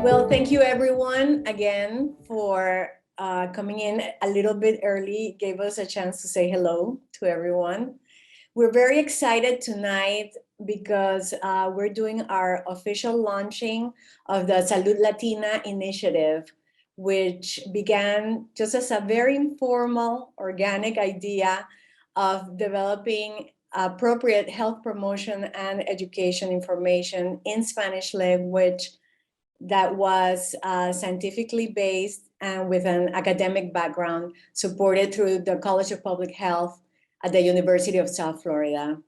Well, thank you everyone again for coming in a little bit early. Gave us a chance to say hello to everyone. We're very excited tonight because we're doing our official launching of the Salud Latina initiative, which began just as a very informal, organic idea of developing appropriate health promotion and education information in Spanish language that was scientifically based and with an academic background, supported through the College of Public Health at the University of South Florida.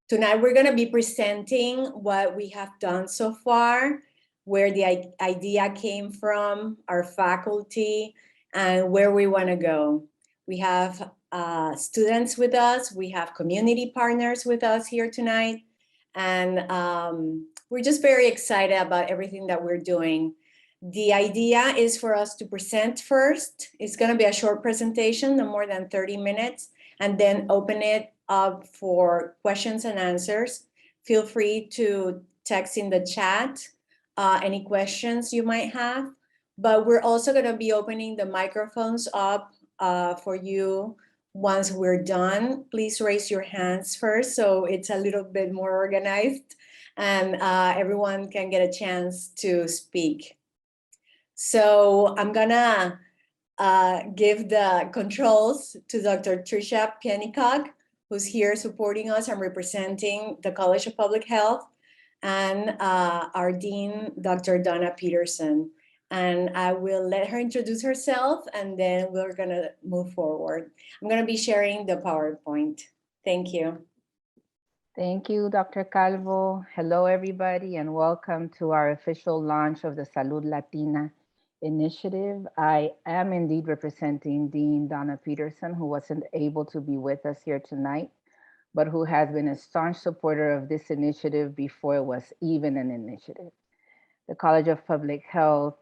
Tonight, we're going to be presenting what we have done so far, where the idea came from, our faculty, and where we want to go. We have students with us, we have community partners with us here tonight, and we're just very excited about everything that we're doing. The idea is for us to present first. It's going to be a short presentation, no more than 30 minutes, and then open it up for questions and answers. Feel free to text in the chat any questions you might have, but we're also going to be opening the microphones up for you once we're done. Please raise your hands first so it's a little bit more organized and everyone can get a chance to speak. So I'm gonna give the controls to Dr. Tricia Pennycock, who's here supporting us and representing the College of Public Health, and our Dean, Dr. Donna Peterson. And I will let her introduce herself and then we're gonna move forward. I'm gonna be sharing the PowerPoint. Thank you. Thank you, Dr. Calvo. Hello, everybody, and welcome to our official launch of the Salud Latina initiative. I am indeed representing Dean Donna Peterson, who wasn't able to be with us here tonight, but who has been a staunch supporter of this initiative before it was even an initiative. The College of Public Health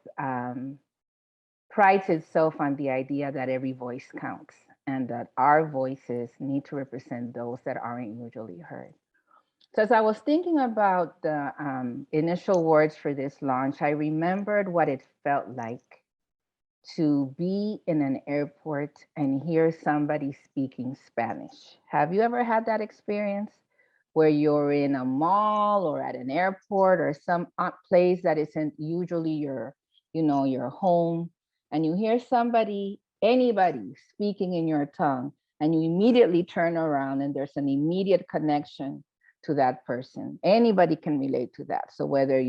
prides itself on the idea that every voice counts and that our voices need to represent those that aren't usually heard. So as I was thinking about the initial words for this launch, I remembered what it felt like to be in an airport and hear somebody speaking Spanish. Have you ever had that experience where you're in a mall or at an airport or some place that isn't usually your home, and you hear somebody, anybody speaking in your tongue, and you immediately turn around and there's an immediate connection to that person? Anybody can relate to that. So whether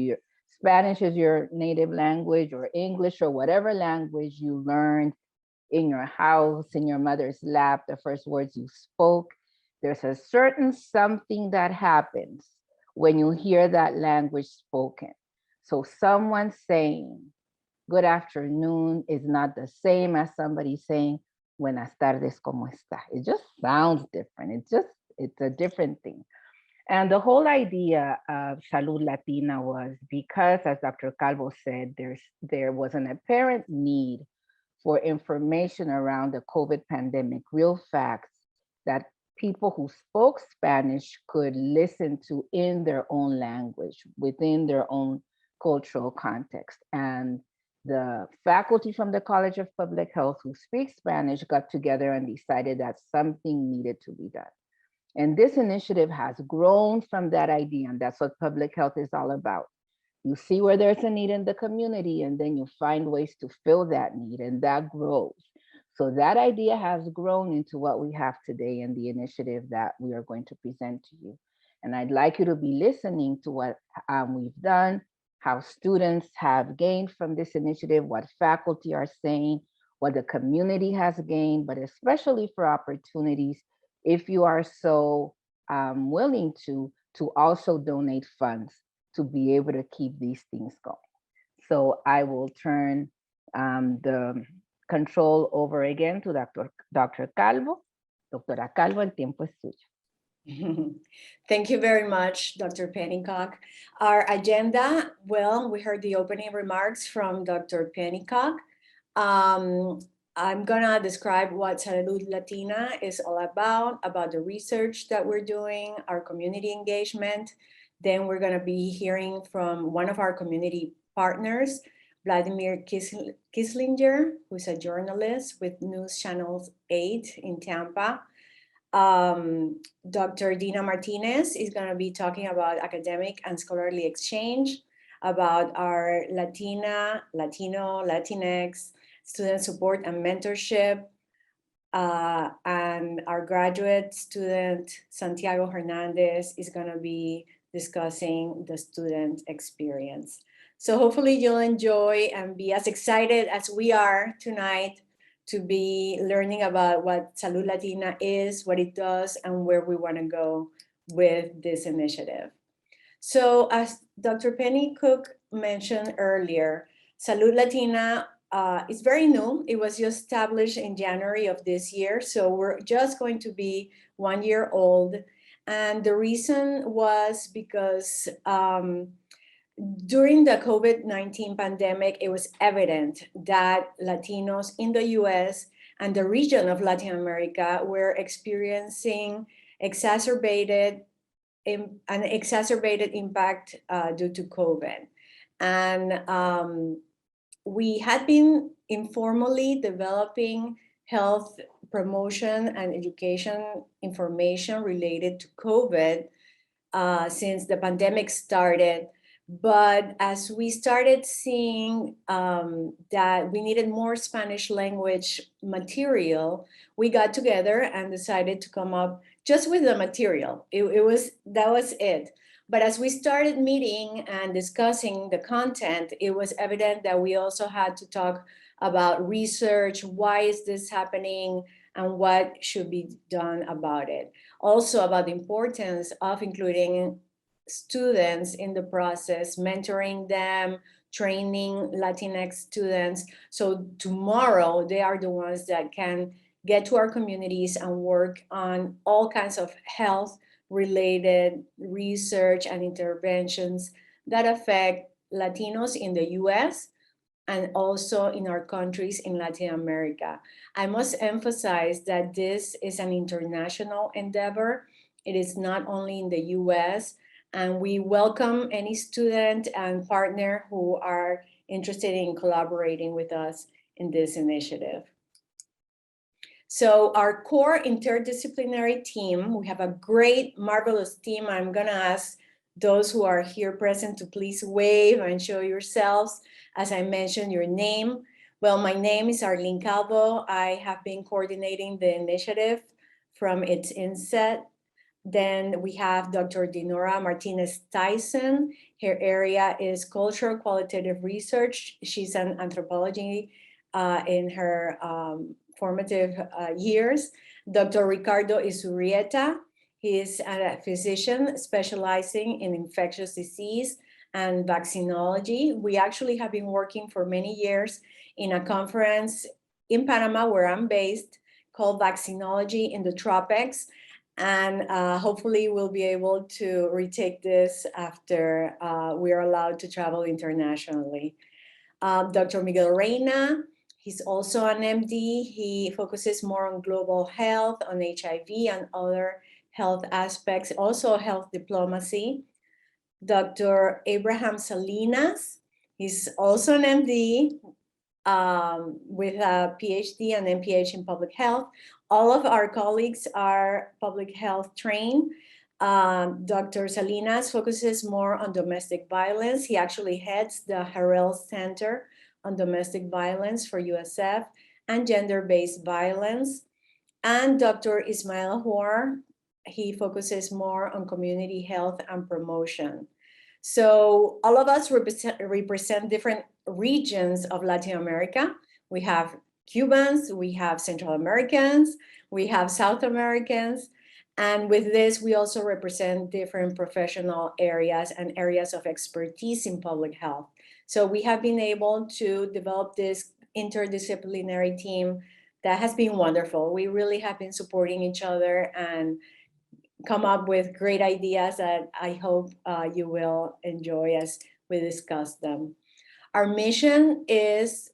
Spanish is your native language or English or whatever language you learned in your house, in your mother's lap, the first words you spoke, there's a certain something that happens when you hear that language spoken. So someone saying good afternoon is not the same as somebody saying buenas tardes, ¿cómo está? It just sounds different. It's a different thing. And the whole idea of Salud Latina was because, as Dr. Calvo said, there was an apparent need for information around the COVID pandemic, real facts that people who spoke Spanish could listen to in their own language, within their own cultural context. And the faculty from the College of Public Health who speak Spanish got together and decided that something needed to be done. And this initiative has grown from that idea, and that's what public health is all about. You see where there's a need in the community, and then you find ways to fill that need, and that grows. So that idea has grown into what we have today in the initiative that we are going to present to you. And I'd like you to be listening to what we've done, how students have gained from this initiative, what faculty are saying, what the community has gained, but especially for opportunities if you are so willing to also donate funds to be able to keep these things going. So I will turn the control over again to Dr. Calvo. Doctora Calvo, el tiempo es suyo. Thank you very much, Dr. Pennycock. Our agenda, well, we heard the opening remarks from Dr. Pennycock. I'm gonna describe what Salud Latina is all about the research that we're doing, our community engagement. Then we're gonna be hearing from one of our community partners, Vladimir Kislinger, who's a journalist with News Channel 8 in Tampa. Dr. Dina Martinez is gonna be talking about academic and scholarly exchange, about our Latino, Latinx, student support and mentorship, and our graduate student, Santiago Hernandez, is gonna be discussing the student experience. So hopefully you'll enjoy and be as excited as we are tonight to be learning about what Salud Latina is, what it does, and where we wanna go with this initiative. So as Dr. Penny Cook mentioned earlier, Salud Latina is very new. It was just established in January of this year. So we're just going to be 1 year old. And the reason was because during the COVID-19 pandemic, it was evident that Latinos in the US and the region of Latin America were experiencing an exacerbated impact due to COVID. And we had been informally developing health promotion and education information related to COVID since the pandemic started. But as we started seeing that we needed more Spanish language material, we got together and decided to come up just with the material. That was it. But as we started meeting and discussing the content, it was evident that we also had to talk about research, why is this happening, and what should be done about it. Also about the importance of including students in the process, mentoring them, training Latinx students. So tomorrow they are the ones that can get to our communities and work on all kinds of health related research and interventions that affect Latinos in the US and also in our countries in Latin America. I must emphasize that this is an international endeavor. It is not only in the US, and we welcome any student and partner who are interested in collaborating with us in this initiative. So our core interdisciplinary team, we have a great, marvelous team. I'm gonna ask those who are here present to please wave and show yourselves. As I mentioned, your name. Well, my name is Arlene Calvo. I have been coordinating the initiative from its inset. Then we have Dr. Dinora Martinez Tyson. Her area is cultural qualitative research. She's an anthropology in her formative years. Dr. Ricardo Izurrieta, he is a physician specializing in infectious disease and vaccinology. We actually have been working for many years in a conference in Panama where I'm based called Vaccinology in the Tropics. And hopefully we'll be able to retake this after we are allowed to travel internationally. Dr. Miguel Reina, he's also an MD. He focuses more on global health, on HIV and other health aspects, also health diplomacy. Dr. Abraham Salinas, he's also an MD with a PhD and MPH in public health. All of our colleagues are public health trained. Dr. Salinas focuses more on domestic violence. He actually heads the Harrell Center on Domestic Violence for USF and gender-based violence. And Dr. Ismail Hoar, he focuses more on community health and promotion. So all of us represent different regions of Latin America. We have Cubans, we have Central Americans, we have South Americans. And with this, we also represent different professional areas and areas of expertise in public health. So we have been able to develop this interdisciplinary team that has been wonderful. We really have been supporting each other and come up with great ideas that I hope you will enjoy as we discuss them. Our mission is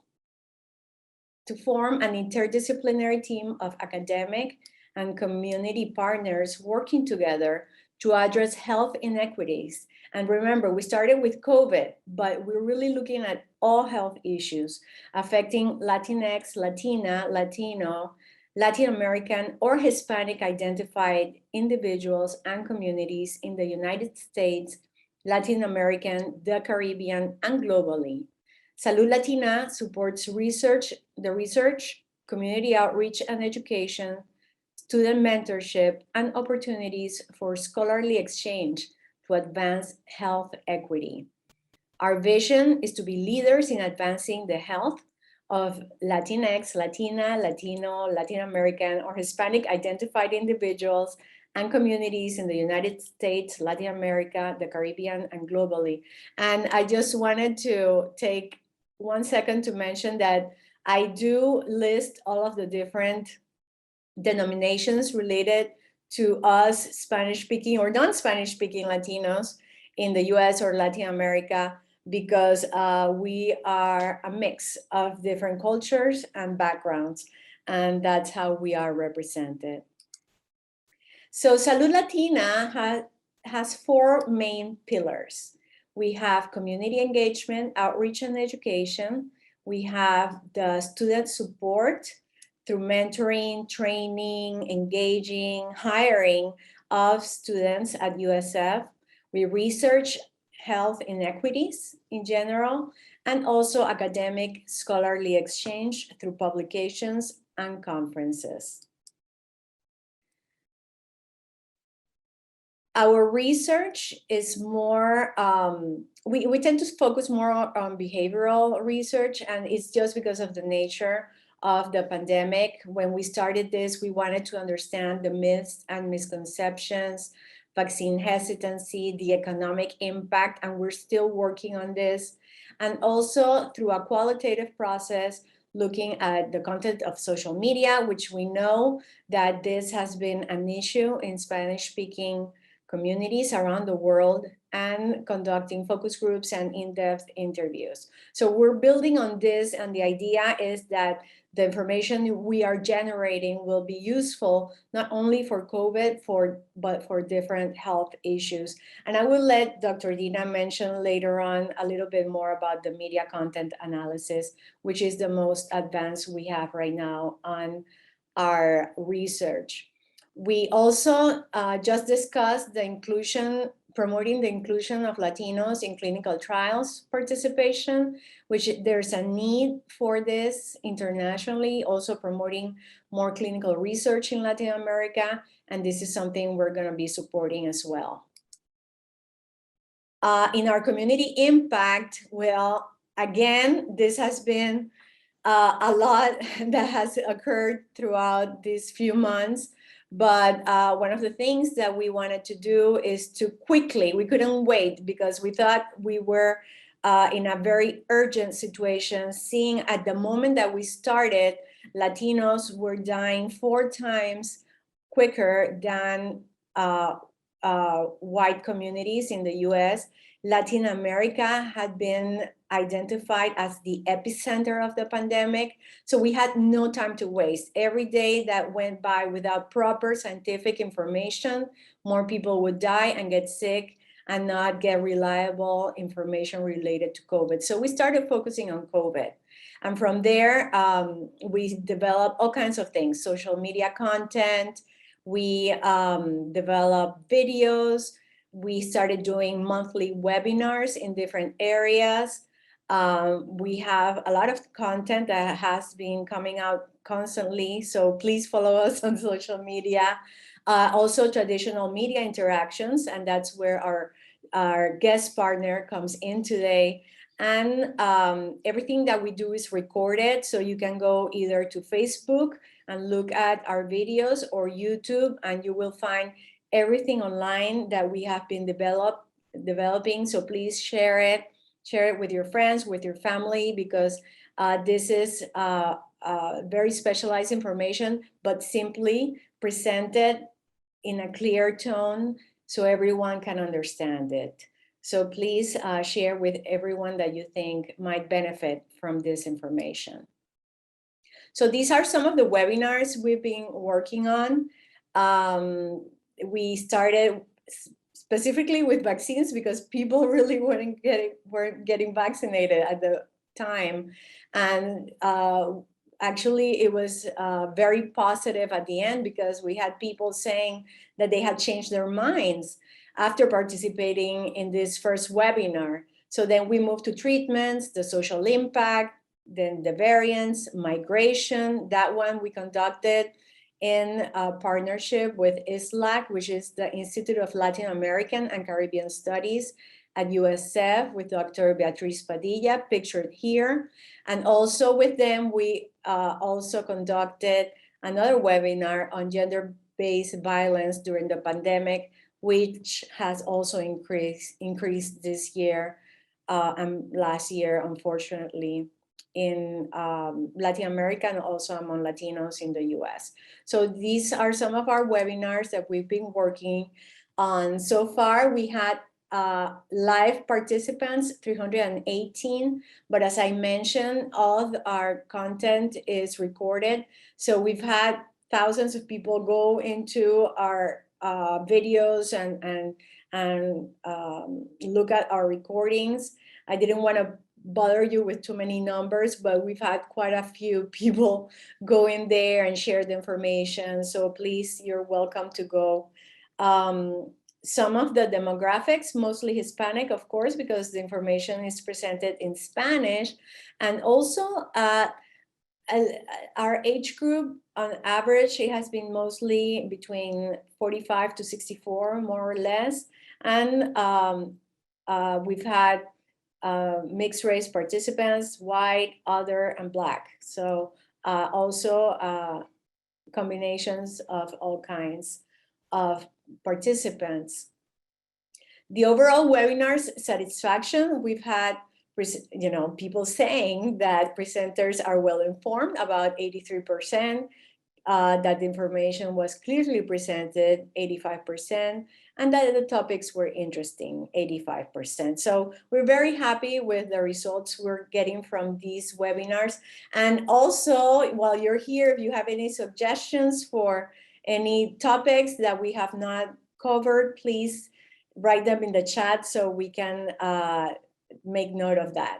to form an interdisciplinary team of academic and community partners working together to address health inequities. And remember, we started with COVID, but we're really looking at all health issues affecting Latinx, Latina, Latino, Latin American, or Hispanic identified individuals and communities in the United States, Latin American, the Caribbean, and globally. Salud Latina supports the research, community outreach and education, student mentorship, and opportunities for scholarly exchange to advance health equity. Our vision is to be leaders in advancing the health of Latinx, Latina, Latino, Latin American, or Hispanic identified individuals and communities in the United States, Latin America, the Caribbean, and globally. And I just wanted to take 1 second to mention that I do list all of the different denominations related to us Spanish-speaking or non-Spanish-speaking Latinos in the US or Latin America, because we are a mix of different cultures and backgrounds, and that's how we are represented. So Salud Latina has 4 main pillars. We have community engagement, outreach and education. We have the student support through mentoring, training, engaging, hiring of students at USF. We research health inequities in general, and also academic scholarly exchange through publications and conferences. Our research is more, we tend to focus more on behavioral research, and it's just because of the nature of the pandemic. When we started this, we wanted to understand the myths and misconceptions, vaccine hesitancy, the economic impact, and we're still working on this. And also through a qualitative process, looking at the content of social media, which we know that this has been an issue in Spanish-speaking communities around the world, and conducting focus groups and in-depth interviews. So we're building on this, and the idea is that the information we are generating will be useful not only for COVID, but for different health issues. And I will let Dr. Dina mention later on a little bit more about the media content analysis, which is the most advanced we have right now on our research. We also just discussed the inclusion, promoting the inclusion of Latinos in clinical trials participation, which there's a need for this internationally, also promoting more clinical research in Latin America, and this is something we're going to be supporting as well. In our community impact, well, again, this has been a lot that has occurred throughout these few months. But one of the things that we wanted to do is to quickly, we couldn't wait because we thought we were in a very urgent situation, seeing at the moment that we started, Latinos were dying 4 times quicker than white communities in the US. Latin America had been identified as the epicenter of the pandemic. So we had no time to waste. Every day that went by without proper scientific information, more people would die and get sick and not get reliable information related to COVID. So we started focusing on COVID. And from there, we developed all kinds of things, social media content. We developed videos. We started doing monthly webinars in different areas. We have a lot of content that has been coming out constantly, so please follow us on social media. Also traditional media interactions, and that's where our guest partner comes in today. And everything that we do is recorded, so you can go either to Facebook and look at our videos, or YouTube, and you will find everything online that we have been developing. So please share it with your friends, with your family, because this is very specialized information, but simply presented in a clear tone so everyone can understand it. So please share with everyone that you think might benefit from this information. So these are some of the webinars we've been working on. We started specifically with vaccines because people really weren't getting vaccinated at the time. And actually it was very positive at the end because we had people saying that they had changed their minds after participating in this first webinar. So then we moved to treatments, the social impact, then the variants, migration. That one we conducted in a partnership with ISLAC, which is the Institute of Latin American and Caribbean Studies at USF, with Dr. Beatriz Padilla, pictured here. And also with them, we also conducted another webinar on gender-based violence during the pandemic, which has also increased this year and last year, unfortunately, in Latin America and also among Latinos in the US. So these are some of our webinars that we've been working on. So far, we had live participants, 318, but as I mentioned, all of our content is recorded. So we've had thousands of people go into our videos and look at our recordings. I didn't want to bother you with too many numbers, but we've had quite a few people go in there and share the information. So please, you're welcome to go. Some of the demographics, mostly Hispanic, of course, because the information is presented in Spanish. And also our age group, on average, it has been mostly between 45 to 64, more or less. And we've had mixed race participants, white, other, and Black. So also combinations of all kinds of participants. The overall webinar's satisfaction, we've had people saying that presenters are well informed, about 83%, that the information was clearly presented, 85%, and that the topics were interesting, 85%. So we're very happy with the results we're getting from these webinars. And also, while you're here, if you have any suggestions for any topics that we have not covered, please write them in the chat so we can make note of that.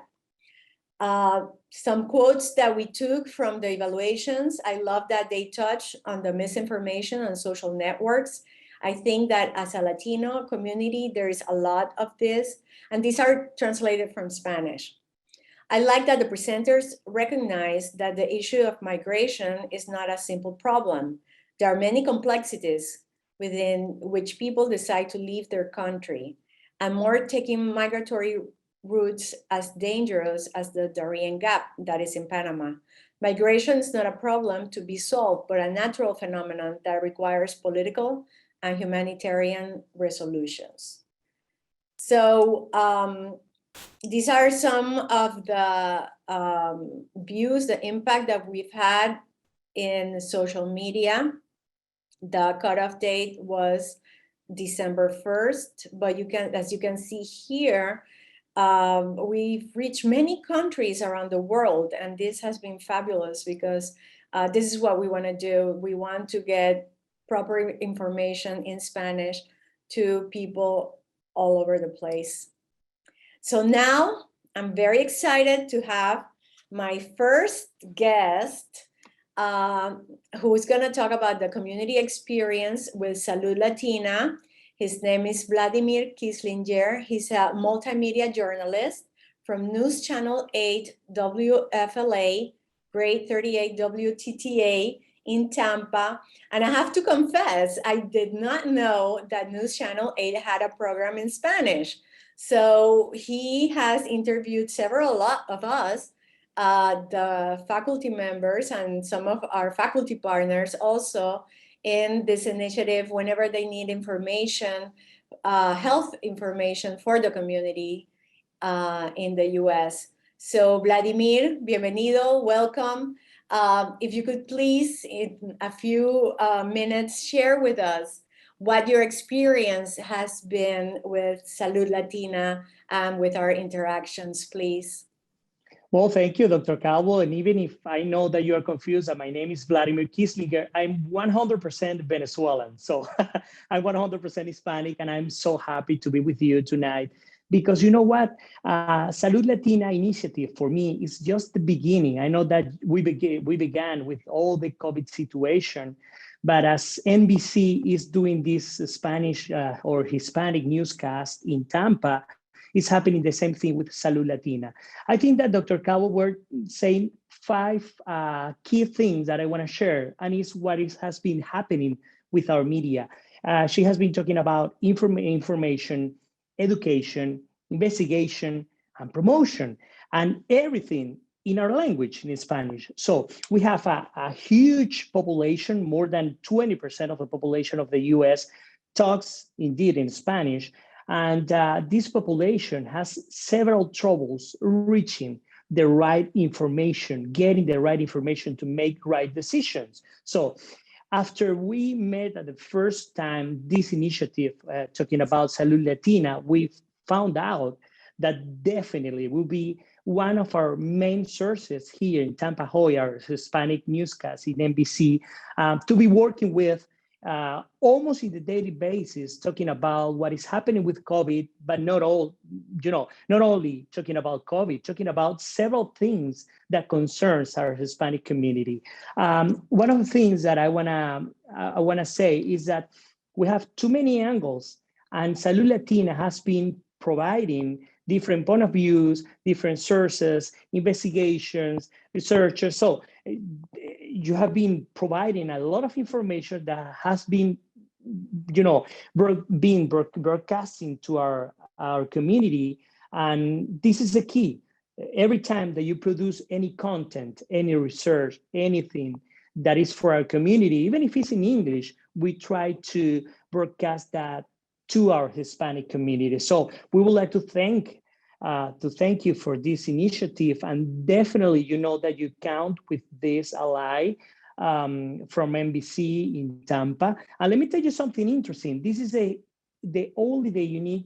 Some quotes that we took from the evaluations. I love that they touch on the misinformation on social networks. I think that as a Latino community, there is a lot of this, and these are translated from Spanish. I like that the presenters recognize that the issue of migration is not a simple problem. There are many complexities within which people decide to leave their country, and more taking migratory routes as dangerous as the Darien Gap that is in Panama. Migration is not a problem to be solved, but a natural phenomenon that requires political and humanitarian resolutions. So these are some of the views, the impact that we've had in social media. The cutoff date was December 1st, but as you can see here, we've reached many countries around the world, and this has been fabulous because this is what we want to do. We want to get proper information in Spanish to people all over the place. So now I'm very excited to have my first guest who is going to talk about the community experience with Salud Latina. His name is Vladimir Kislinger. He's a multimedia journalist from News Channel 8 WFLA, Grade 38 WTTA in Tampa. And I have to confess, I did not know that News Channel 8 had a program in Spanish. So he has interviewed several of us, the faculty members and some of our faculty partners also, in this initiative whenever they need information, health information for the community in the US. So Vladimir, bienvenido, welcome. If you could please, in a few minutes, share with us what your experience has been with Salud Latina and with our interactions, please. Well, thank you, Dr. Calvo. And even if I know that you are confused, and my name is Vladimir Kislinger, I'm 100% Venezuelan. So I'm 100% Hispanic, and I'm so happy to be with you tonight. Because you know what? Salud Latina initiative for me is just the beginning. I know that we began with all the COVID situation, but as NBC is doing this Spanish or Hispanic newscast in Tampa, it's happening the same thing with Salud Latina. I think that Dr. Cabo were saying five key things that I want to share, and it's what has been happening with our media. She has been talking about information, education, investigation, and promotion, and everything in our language in Spanish. So we have a huge population, more than 20% of the population of the US talks indeed in Spanish. And this population has several troubles reaching the right information, getting the right information to make right decisions. So after we met at the first time this initiative talking about Salud Latina, we found out that definitely will be one of our main sources here in Tampa Hoy, our Hispanic newscast in NBC, to be working with almost in the daily basis, talking about what is happening with COVID, but not only talking about COVID, talking about several things that concerns our Hispanic community. One of the things that I wanna say is that we have too many angles, and Salud Latina has been providing different point of views, different sources, investigations, researchers. So you have been providing a lot of information that has been, being broadcasting to our community. And this is the key. Every time that you produce any content, any research, anything that is for our community, even if it's in English, we try to broadcast that to our Hispanic community. So we would like to thank you for this initiative, and definitely you know that you count with this ally from NBC in Tampa. And let me tell you something interesting. This is the unique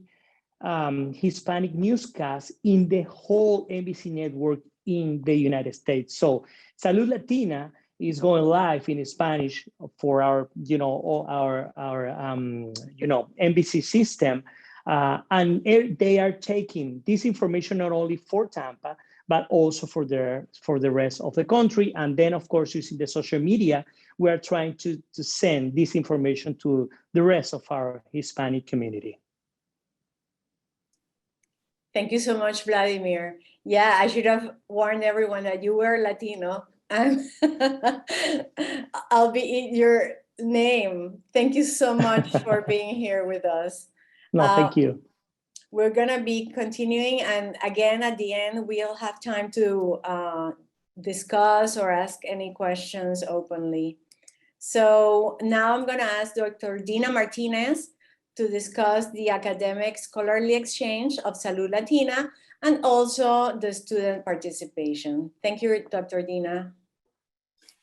Hispanic newscast in the whole NBC network in the United States. So Salud Latina is going live in Spanish for our NBC system. And they are taking this information not only for Tampa, but also for the rest of the country. And then, of course, using the social media, we are trying to send this information to the rest of our Hispanic community. Thank you so much, Vladimir. Yeah, I should have warned everyone that you were Latino. I'll be in your name. Thank you so much for being here with us. No, thank you. We're gonna be continuing, and again, at the end, we'll have time to discuss or ask any questions openly. So now I'm gonna ask Dr. Dina Martinez to discuss the academic scholarly exchange of Salud Latina and also the student participation. Thank you, Dr. Dina.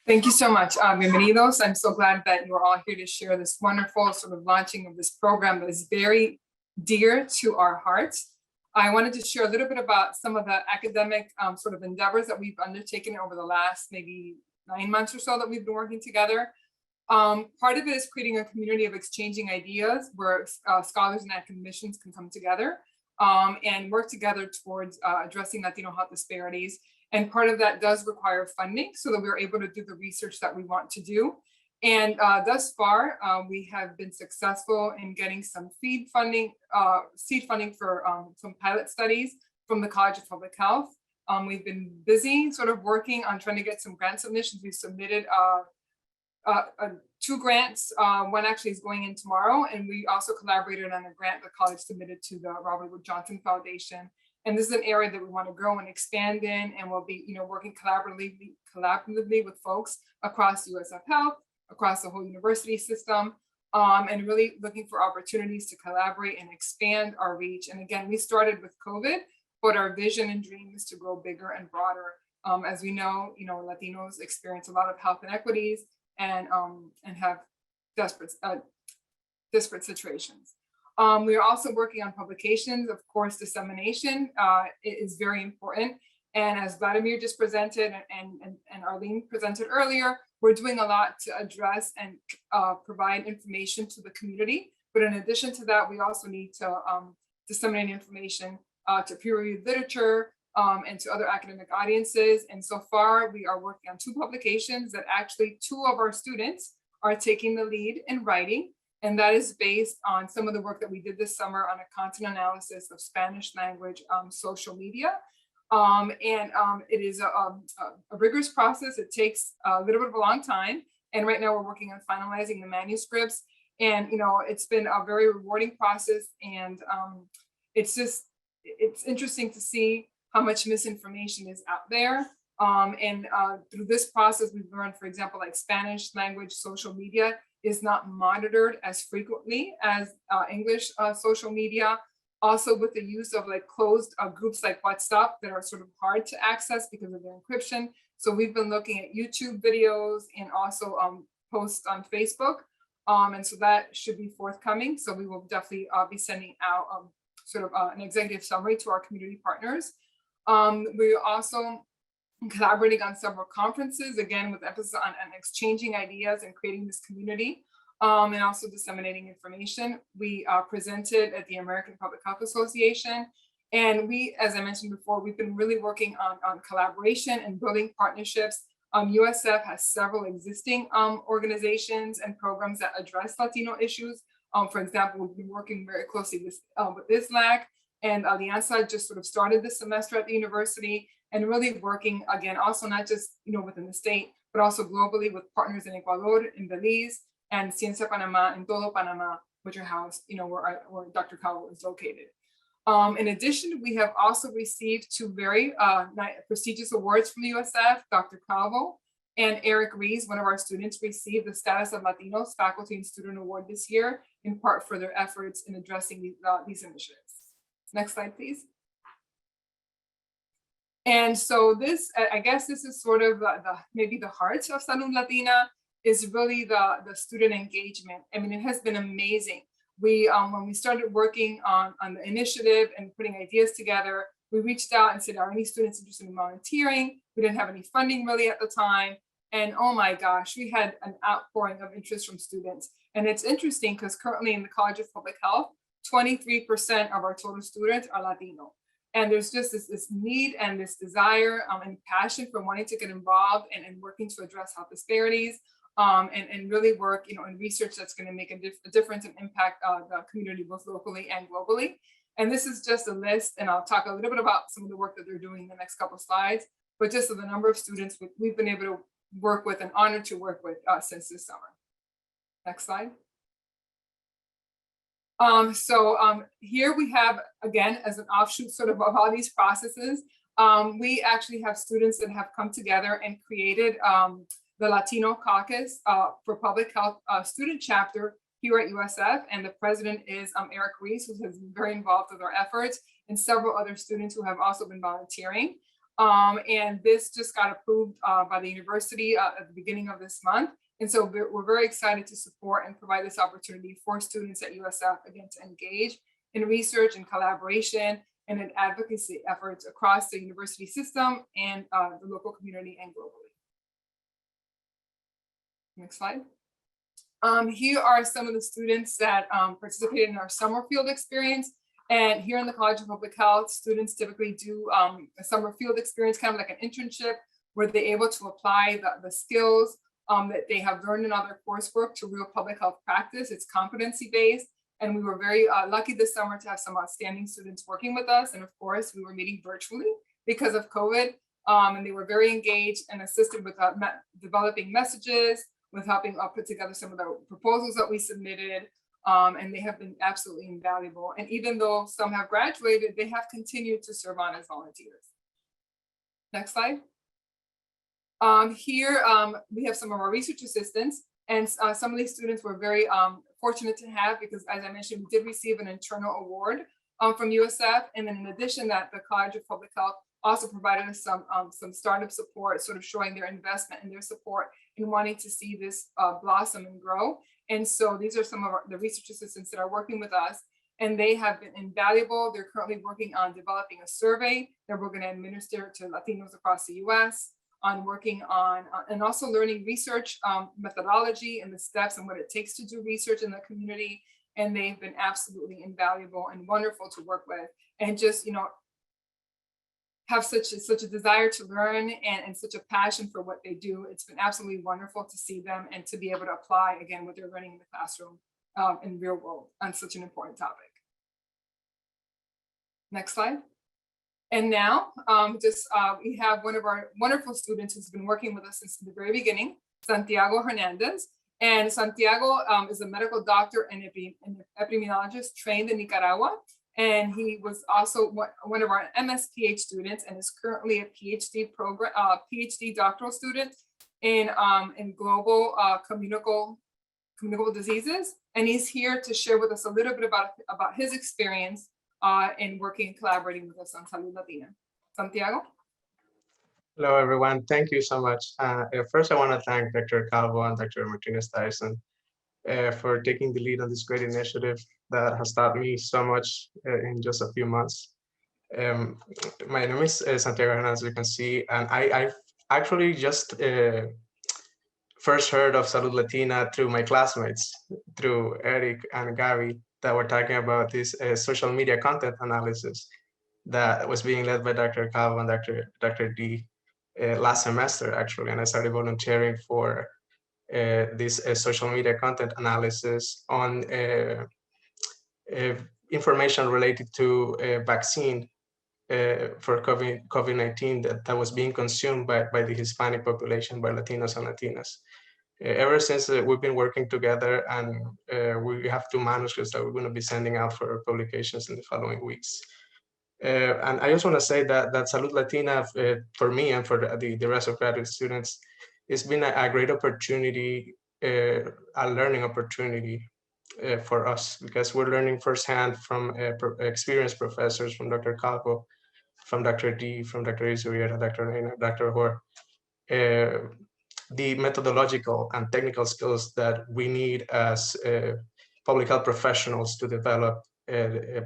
Thank you so much. Bienvenidos. I'm so glad that you're all here to share this wonderful sort of launching of this program that is very dear to our hearts. I wanted to share a little bit about some of the academic sort of endeavors that we've undertaken over the last maybe 9 months or so that we've been working together. Part of it is creating a community of exchanging ideas where scholars and academicians can come together and work together towards addressing Latino health disparities. And part of that does require funding so that we're able to do the research that we want to do. And thus far, we have been successful in getting some seed funding for some pilot studies from the College of Public Health. We've been busy sort of working on trying to get some grant submissions. We submitted 2 grants. One actually is going in tomorrow. And we also collaborated on a grant the college submitted to the Robert Wood Johnson Foundation. And this is an area that we want to grow and expand in, and we'll be, working collaboratively with folks across USF Health, across the whole university system, and really looking for opportunities to collaborate and expand our reach. And again, we started with COVID, but our vision and dream is to grow bigger and broader. As we know, Latinos experience a lot of health inequities and have disparate situations. We are also working on publications. Of course, dissemination is very important. And as Vladimir just presented and Arlene presented earlier, we're doing a lot to address and provide information to the community. But in addition to that, we also need to disseminate information to peer-reviewed literature and to other academic audiences. And so far, we are working on 2 publications that actually 2 of our students are taking the lead in writing. And that is based on some of the work that we did this summer on a content analysis of Spanish language social media. It is a rigorous process. It takes a little bit of a long time. And right now we're working on finalizing the manuscripts. And, it's been a very rewarding process. And it's interesting to see how much misinformation is out there. Through this process, we've learned, for example, like Spanish language social media is not monitored as frequently as English social media. Also with the use of like closed groups like WhatsApp that are sort of hard to access because of their encryption. So we've been looking at YouTube videos and also posts on Facebook. And so that should be forthcoming. So we will definitely be sending out sort of an executive summary to our community partners. We're also collaborating on several conferences, again, with emphasis on exchanging ideas and creating this community. And also disseminating information. We presented at the American Public Health Association. And we, as I mentioned before, we've been really working on collaboration and building partnerships. USF has several existing organizations and programs that address Latino issues. For example, we've been working very closely with ISLAC, and Alianza just sort of started this semester at the university, and really working, again, also not just within the state, but also globally with partners in Ecuador, in Belize, and Ciencia Panamá and Todo Panamá, which are housed, where Dr. Calvo is located. In addition, we have also received 2 very prestigious awards from the USF. Dr. Calvo and Eric Rees, one of our students, received the Status of Latinos Faculty and Student Award this year, in part for their efforts in addressing these initiatives. Next slide, please. And so this, I guess this is sort of maybe the heart of Salud Latina, is really the student engagement. I mean, it has been amazing. We, when we started working on the initiative and putting ideas together, we reached out and said, are any students interested in volunteering? We didn't have any funding really at the time. And oh my gosh, we had an outpouring of interest from students. And it's interesting because currently in the College of Public Health, 23% of our total students are Latino. And there's just this need and this desire and passion for wanting to get involved and working to address health disparities. And really work, in research that's going to make a difference and impact the community both locally and globally. And this is just a list, and I'll talk a little bit about some of the work that they're doing in the next couple of slides, but just the number of students we've been able to work with and honored to work with since this summer. Next slide. Here we have, again, as an offshoot sort of all these processes, we actually have students that have come together and created the Latino Caucus for Public Health student chapter here at USF. And the president is Eric Rees, who has been very involved with our efforts, and several other students who have also been volunteering. And this just got approved by the university at the beginning of this month. And so we're very excited to support and provide this opportunity for students at USF, again, to engage in research and collaboration and in advocacy efforts across the university system and the local community and globally. Next slide. Here are some of the students that participated in our summer field experience. And here in the College of Public Health, students typically do a summer field experience, kind of like an internship, where they're able to apply the skills that they have learned in other coursework to real public health practice. It's competency-based. And we were very lucky this summer to have some outstanding students working with us. And of course, we were meeting virtually because of COVID. And they were very engaged and assisted with developing messages, with helping put together some of the proposals that we submitted. And they have been absolutely invaluable. And even though some have graduated, they have continued to serve on as volunteers. Next slide. Here we have some of our research assistants, and some of these students were very fortunate to have, because as I mentioned, we did receive an internal award from USF. And then in addition, that the College of Public Health also provided us some startup support, sort of showing their investment and their support in wanting to see this blossom and grow. And so these are some of the research assistants that are working with us. and they have been invaluable. They're currently working on developing a survey that we're going to administer to Latinos across the US, on working on, and also learning research methodology and the steps and what it takes to do research in the community. And they've been absolutely invaluable and wonderful to work with, and just, you know, have such a desire to learn and such a passion for what they do. It's been absolutely wonderful to see them and to be able to apply again what they're learning in the classroom in real world on such an important topic. Next slide. And now we have one of our wonderful students who's been working with us since the very beginning, Santiago Hernandez. And Santiago is a medical doctor and epidemiologist trained in Nicaragua. And he was also one of our MS-PH students and is currently a PhD program, PhD doctoral student in global communicable diseases. And he's here to share with us a little bit about his experience in working and collaborating with us on Salud Latina. Santiago? Hello, everyone. Thank you so much. First, I want to thank Dr. Calvo and Dr. Martinez-Tyson for taking the lead on this great initiative that has taught me so much in just a few months. My name is Santiago Hernandez, as you can see, and I've actually just first heard of Salud Latina through my classmates, through Eric and Gabby, that were talking about this social media content analysis that was being led by Dr. Calvo and Dr. D last semester, actually. And I started volunteering for this social media content analysis on information related to a vaccine for COVID-19 that was being consumed by the Hispanic population, by Latinos and Latinas. Ever since we've been working together, and we have 2 manuscripts that we're going to be sending out for publications in the following weeks. And I just want to say that Salud Latina, for me and for the rest of graduate students, it's been a great opportunity, a learning opportunity for us, because we're learning firsthand from experienced professors, from Dr. Calvo, from Dr. D, from Dr. Izurieta, Dr. Reina, Dr. Hor, the methodological and technical skills that we need as public health professionals to develop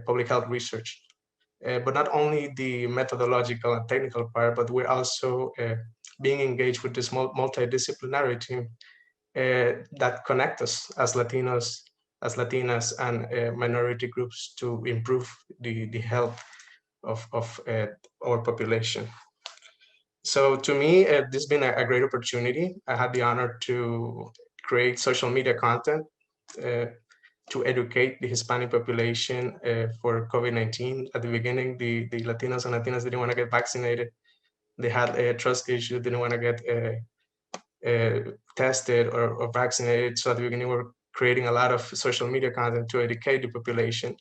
public health research. But not only the methodological and technical part, but we're also being engaged with this multidisciplinary team that connect us as Latinos, as Latinas, and minority groups to improve the health of our population. So to me, this has been a great opportunity. I had the honor to create social media content to educate the Hispanic population for COVID-19. At the beginning, the Latinos and Latinas didn't want to get vaccinated. They had a trust issue, didn't want to get tested or vaccinated. So at the beginning, we were creating a lot of social media content to educate the population.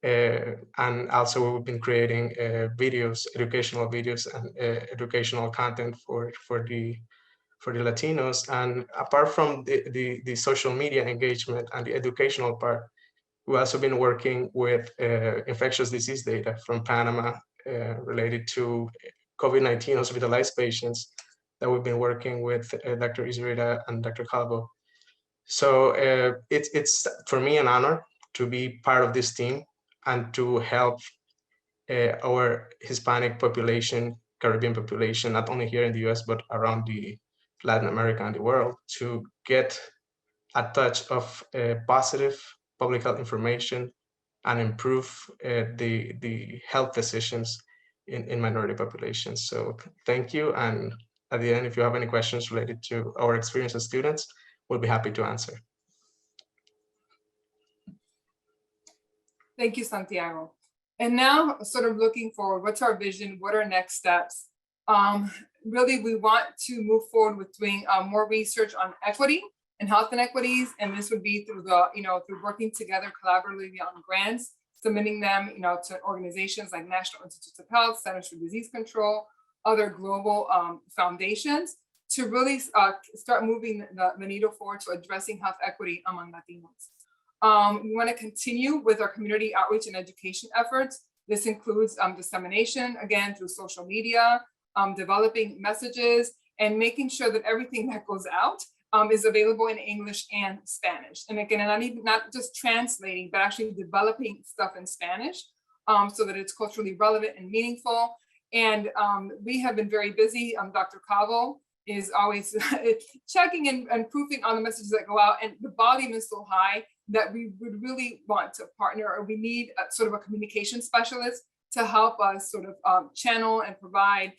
And also we've been creating videos, educational videos and educational content for the Latinos. And apart from the social media engagement and the educational part, we've also been working with infectious disease data from Panama related to COVID-19 hospitalized patients that we've been working with Dr. Izurieta and Dr. Calvo. So it's for me an honor to be part of this team and to help our Hispanic population, Caribbean population, not only here in the US, but around the Latin America and the world, to get a touch of positive public health information and improve the health decisions in minority populations. So thank you. And at the end, if you have any questions related to our experience as students, we'll be happy to answer. Thank you, Santiago. And now sort of looking forward, what's our vision? What are next steps? Really, we want to move forward with doing more research on equity and health inequities. And this would be through through working together collaboratively on grants, submitting them, to organizations like National Institutes of Health, Centers for Disease Control, other global foundations, to really start moving the needle forward to addressing health equity among Latinos. We want to continue with our community outreach and education efforts. This includes dissemination, again, through social media, developing messages, and making sure that everything that goes out is available in English and Spanish. And again, not just translating, but actually developing stuff in Spanish so that it's culturally relevant and meaningful. And we have been very busy. Dr. Cabo is always checking and proofing on the messages that go out, and the volume is so high that we would really want to partner, or we need sort of a communication specialist to help us sort of channel and provide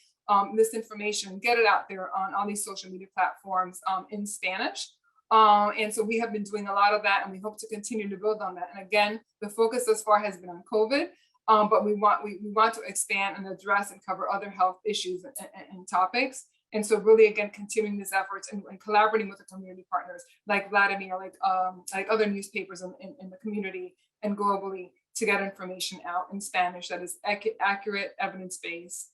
this information, get it out there on all these social media platforms in Spanish. And so we have been doing a lot of that, and we hope to continue to build on that. And again, the focus thus far has been on COVID, but we want to expand and address and cover other health issues and topics. And so really, again, continuing these efforts and collaborating with the community partners like Vladimir, like other newspapers in the community and globally to get information out in Spanish that is accurate, evidence-based,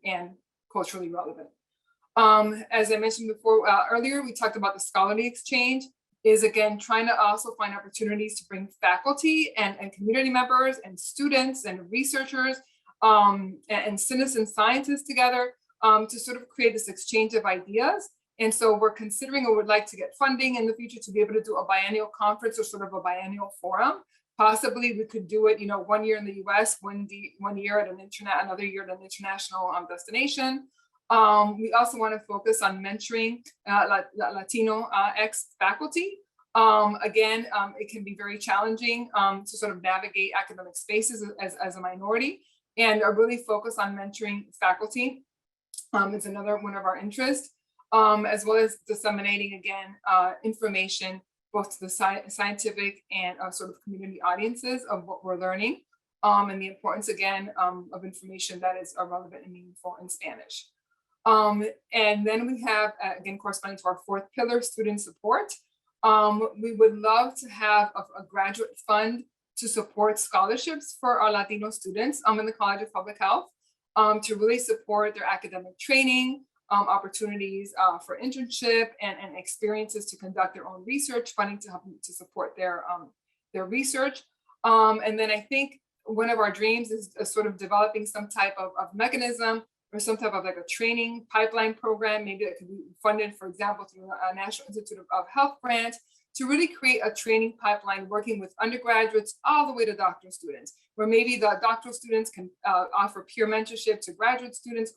and culturally relevant. As I mentioned before, earlier, we talked about the scholarly exchange is, again, trying to also find opportunities to bring faculty and community members and students and researchers and citizen scientists together to sort of create this exchange of ideas. And so we're considering or would like to get funding in the future to be able to do a biennial conference or sort of a biennial forum. Possibly we could do it, 1 year in the US, 1 year at another year at an international destination. We also want to focus on mentoring Latino ex-faculty. Again, it can be very challenging to sort of navigate academic spaces as a minority, and really focus on mentoring faculty. It's another one of our interests, as well as disseminating, again, information both to the scientific and sort of community audiences of what we're learning, and the importance, again, of information that is relevant and meaningful in Spanish. And then we have, again, corresponding to our fourth pillar, student support. We would love to have a graduate fund to support scholarships for our Latino students in the College of Public Health, to really support their academic training, opportunities for internship and experiences to conduct their own research, funding to help them to support their research. And then I think one of our dreams is sort of developing some type of mechanism or some type of like a training pipeline program, maybe that could be funded, for example, through a National Institute of Health grant, to really create a training pipeline working with undergraduates all the way to doctoral students, where maybe the doctoral students can offer peer mentorship to graduate students,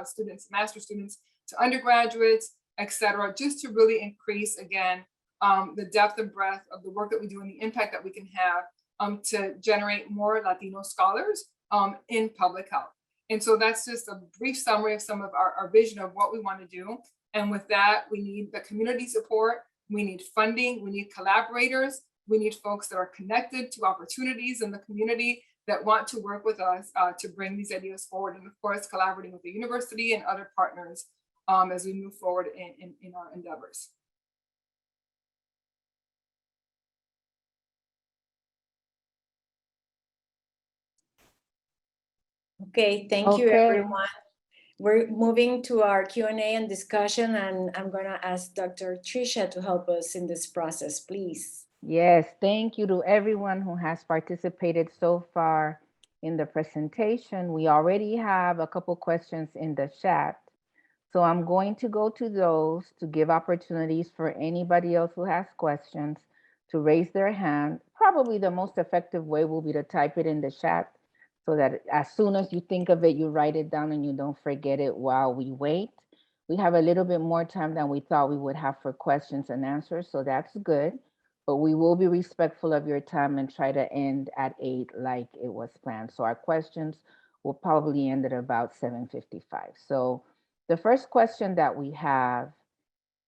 students, master students, to undergraduates, et cetera, just to really increase, again, the depth and breadth of the work that we do and the impact that we can have to generate more Latino scholars in public health. And so that's just a brief summary of some of our vision of what we want to do. And with that, we need the community support, we need funding, we need collaborators, we need folks that are connected to opportunities in the community that want to work with us to bring these ideas forward. And of course, collaborating with the university and other partners as we move forward in our endeavors. Okay, thank you, Okay. everyone. We're moving to our Q&A and discussion, and I'm going to ask Dr. Tricia to help us in this process, please. Yes, thank you to everyone who has participated so far in the presentation. We already have a couple questions in the chat, so I'm going to go to those to give opportunities for anybody else who has questions to raise their hand. Probably the most effective way will be to type it in the chat so that as soon as you think of it, you write it down and you don't forget it while we wait. We have a little bit more time than we thought we would have for questions and answers, so that's good. But we will be respectful of your time and try to end at 8 like it was planned. So our questions will probably end at about 7:55. So the first question that we have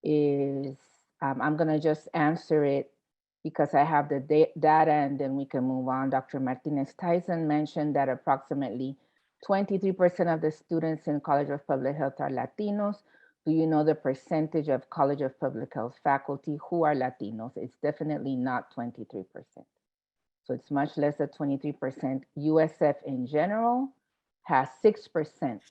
is, I'm gonna just answer it because I have the data and then we can move on. Dr. Martinez Tyson mentioned that approximately 23% of the students in College of Public Health are Latinos. Do you know the percentage of College of Public Health faculty who are Latinos? It's definitely not 23%. So it's much less than 23%. USF in general has 6%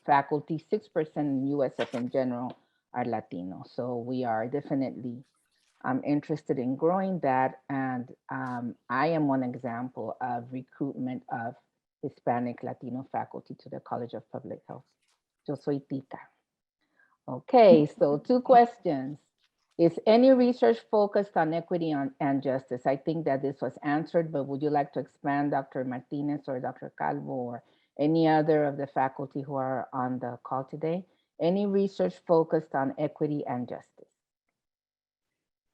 faculty, 6% in USF in general are Latino. So we are definitely interested in growing that. And I am one example of recruitment of Hispanic Latino faculty to the College of Public Health. Yo soy Tita. Okay, so 2 questions. Is any research focused on equity and justice? I think that this was answered, but would you like to expand, Dr. Martinez or Dr. Calvo or any other of the faculty who are on the call today? Any research focused on equity and justice?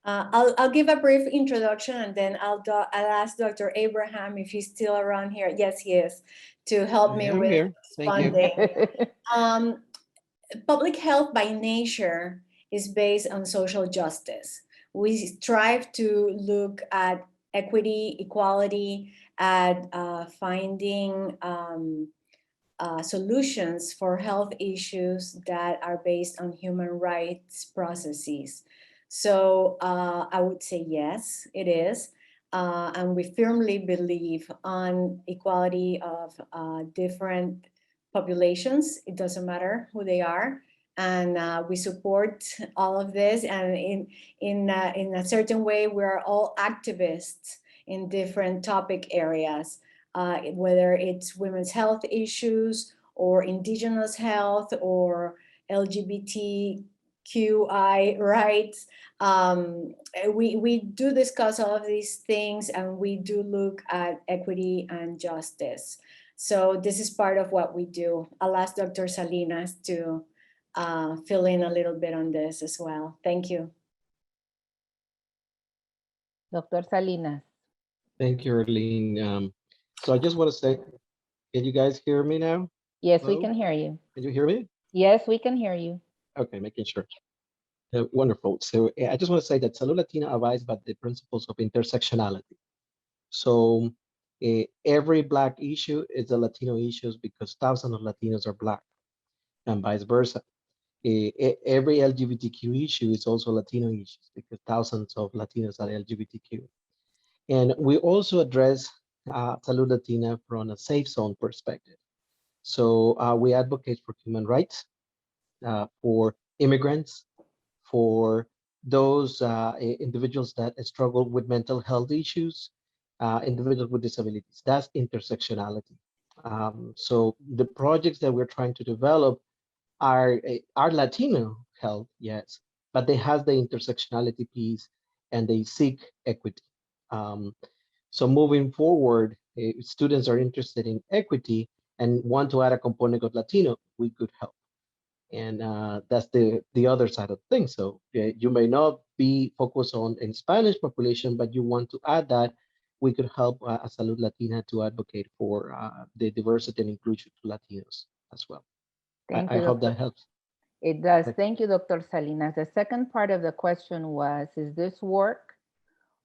I'll give a brief introduction and then I'll ask Dr. Abraham if he's still around here. Yes, he is, to help me I'm with here. Thank you. funding. Public health by nature is based on social justice. We strive to look at equity, equality, at finding solutions for health issues that are based on human rights processes. So I would say yes, it is. And we firmly believe on equality of different populations. It doesn't matter who they are. And we support all of this. And in a certain way, we're all activists in different topic areas, whether it's women's health issues or indigenous health or LGBTQI rights. We do discuss all of these things and we do look at equity and justice. So this is part of what we do. I'll ask Dr. Salinas to fill in a little bit on this as well. Thank you. Dr. Salinas. Thank you, Arlene. So I just want to say, can you guys hear me now? Yes, we Hello? can hear you. Can you hear me? Yes, we can hear you. Okay, making sure. Wonderful. So I just want to say that Salud Latina abides by the principles of intersectionality. So every Black issue is a Latino issue because thousands of Latinos are Black and vice versa. Every LGBTQ issue is also Latino issues because thousands of Latinos are LGBTQ. And we also address Salud Latina from a safe zone perspective. So we advocate for human rights, for immigrants, for those individuals that struggle with mental health issues, individuals with disabilities. That's intersectionality. So the projects that we're trying to develop are Latino health, yes, but they have the intersectionality piece and they seek equity. So moving forward, if students are interested in equity and want to add a component of Latino, we could help. And that's the other side of things. So you may not be focused on in Spanish population, but you want to add that, we could help as Salud Latina to advocate for the diversity and inclusion to Latinos as well. I hope that helps. It does. Thank you, Dr. Salinas. The second part of the question was, is this work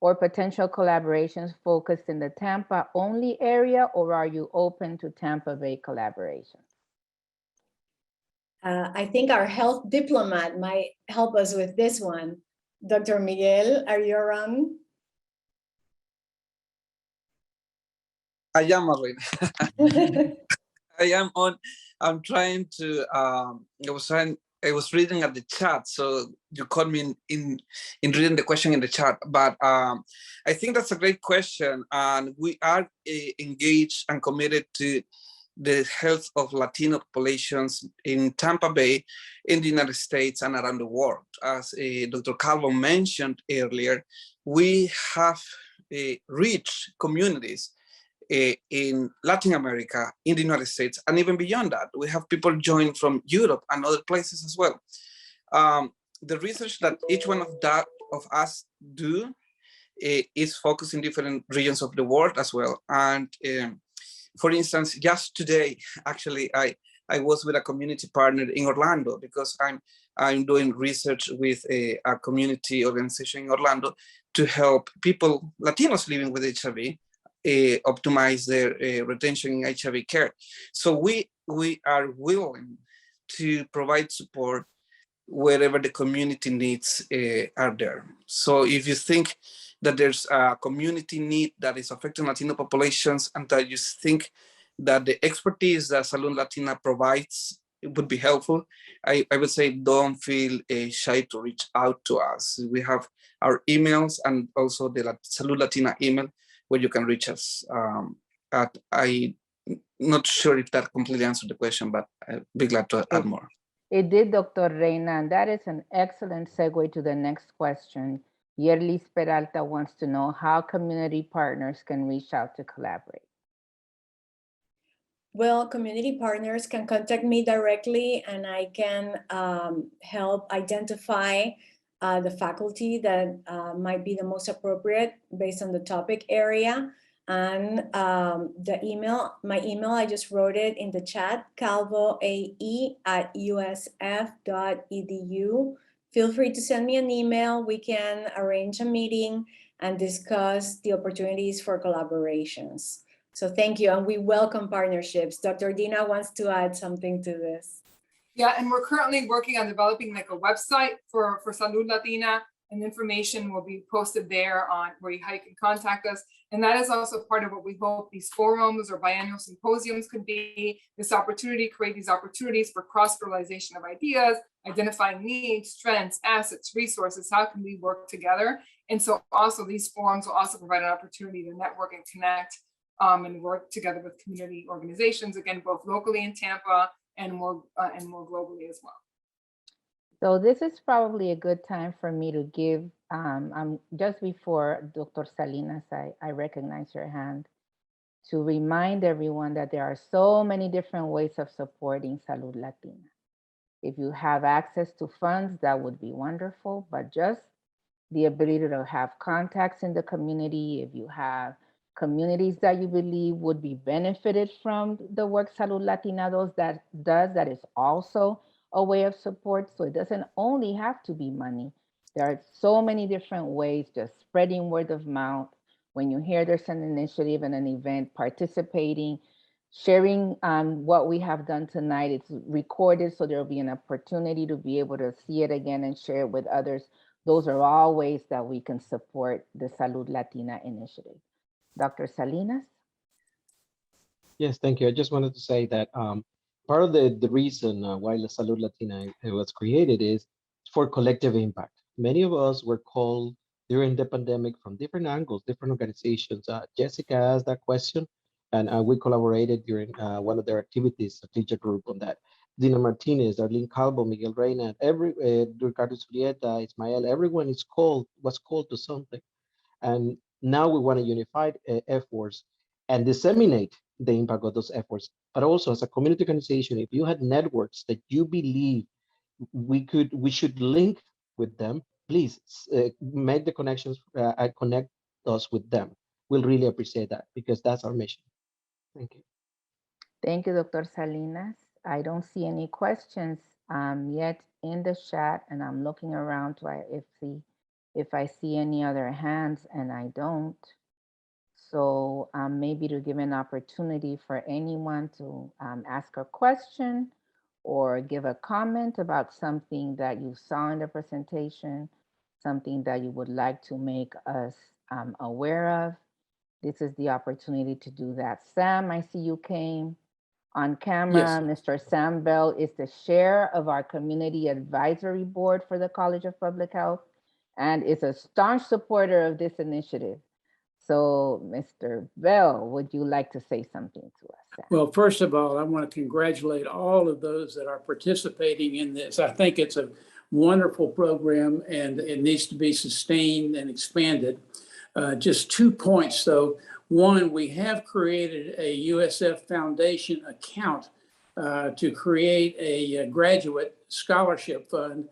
or potential collaborations focused in the Tampa only area, or are you open to Tampa Bay collaboration? I think our health diplomat might help us with this one. Dr. Miguel, are you around? I am already. I am on. I'm trying to. I was reading at the chat, so you caught me in reading the question in the chat. But I think that's a great question, and we are engaged and committed to the health of Latino populations in Tampa Bay, in the United States and around the world. As Dr. Calvo mentioned earlier, we have rich communities in Latin America, in the United States, and even beyond that. We have people join from Europe and other places as well. The research that each one of us do is focused in different regions of the world as well. And for instance, just today, actually, I was with a community partner in Orlando because I'm doing research with a community organization in Orlando to help people, Latinos living with HIV, optimize their retention in HIV care. So we are willing to provide support wherever the community needs are there. So if you think that there's a community need that is affecting Latino populations and that you think that the expertise that Salud Latina provides would be helpful, I would say don't feel shy to reach out to us. We have our emails and also the Salud Latina email where you can reach us. I'm not sure if that completely answered the question, but I'd be glad to add more. It did, Dr. Reina, and that is an excellent segue to the next question. Yerlis Peralta wants to know how community partners can reach out to collaborate. Well, community partners can contact me directly and I can help identify the faculty that might be the most appropriate based on the topic area. And my email, I just wrote it in the chat, calvoae@usf.edu. Feel free to send me an email. We can arrange a meeting and discuss the opportunities for collaborations. So thank you, and we welcome partnerships. Dr. Dina wants to add something to this. Yeah, and we're currently working on developing like a website for Salud Latina, and information will be posted there on where you can contact us. And that is also part of what we hope these forums or biannual symposiums could be, this opportunity, create these opportunities for cross-fertilization of ideas, identifying needs, strengths, assets, resources, how can we work together? And so also these forums will also provide an opportunity to network and connect and work together with community organizations, again, both locally in Tampa and more globally as well. So this is probably a good time for me to give, just before Dr. Salinas, I recognize your hand, to remind everyone that there are so many different ways of supporting Salud Latina. If you have access to funds, that would be wonderful, but just the ability to have contacts in the community, if you have communities that you believe would be benefited from the work Salud Latina does, that is also a way of support. So it doesn't only have to be money. There are so many different ways, just spreading word of mouth. When you hear there's an initiative and an event, participating, sharing what we have done tonight. It's recorded, so there'll be an opportunity to be able to see it again and share it with others. Those are all ways that we can support the Salud Latina initiative. Dr. Salinas? Yes, thank you. I just wanted to say that part of the reason why La Salud Latina was created is for collective impact. Many of us were called during the pandemic from different angles, different organizations. Jessica asked that question, and we collaborated during one of their activities, a teacher group on that. Dina Martinez, Arlene Calvo, Miguel Reina, Ricardo Zurieta, Ismael, everyone was called to something. And now we want to unify efforts and disseminate the impact of those efforts. But also as a community organization, if you had networks that you believe we should link with them, please make the connections and connect us with them. We'll really appreciate that because that's our mission. Thank you. Thank you, Dr. Salinas. I don't see any questions yet in the chat, and I'm looking around to if I see any other hands, and I don't. So maybe to give an opportunity for anyone to ask a question or give a comment about something that you saw in the presentation, something that you would like to make us aware of. This is the opportunity to do that. Sam, I see you came on camera. Yes. Mr. Sam Bell is the chair of our community advisory board for the College of Public Health and is a staunch supporter of this initiative. So, Mr. Bell, would you like to say something to us? Sam? Well, first of all, I want to congratulate all of those that are participating in this. I think it's a wonderful program and it needs to be sustained and expanded. Just 2 points though. One, we have created a USF Foundation account to create a graduate scholarship fund.